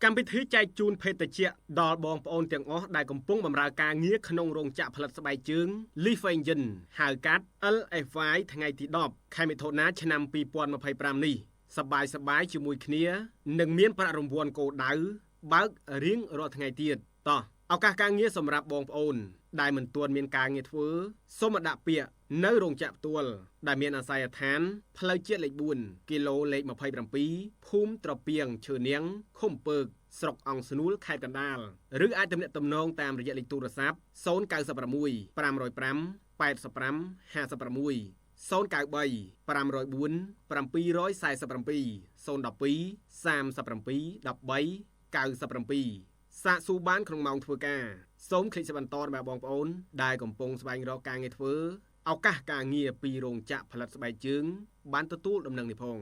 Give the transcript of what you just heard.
កម្មវិធីចែកជូនភេទជ្ជៈដល់បងប្អូនទាំងអស់ដែលកំពុងបម្រើការងារក្នុងរោងចក្រផលិតស្បែកជើង Leaf Engine ហៅកាត់ LFY ថ្ងៃទី10 ខែមិថុនាឆ្នាំ2025នេះសប្បាយជាមួយគ្នានឹងមានប្រាក់រង្វាន់គោលដៅបើករៀងរាល់ថ្ងៃទៀតតោះឱកាសការងារសម្រាប់បងប្អូនដែលមិនទាន់មានការងារធ្វើសូមដាក់ពាក្យនៅរោងចក្រផ្ទាល់ដែលមានអាស័យដ្ឋានផ្លូវជាតិលេខ4គីឡូលេខ27ភូមិត្រពាំងឈើនាងឃុំពើកស្រុកអង្គស្នួលខេត្តកណ្ដាលឬអាចទំនាក់ទំនងតាមរយៈលេខទូរស័ព្ទ096 505 85 56 093 504 747 012 37 13 97 សាកសួរបានក្នុងម៉ោងធ្វើការសូមคลิกសបន្តរបស់បងប្អូនដែលកំពុងស្វែងរកការងារធ្វើឱកាសការងារពីរោងចក្រផលិតស្បែកជើងបានទទួលដំណឹងនេះផង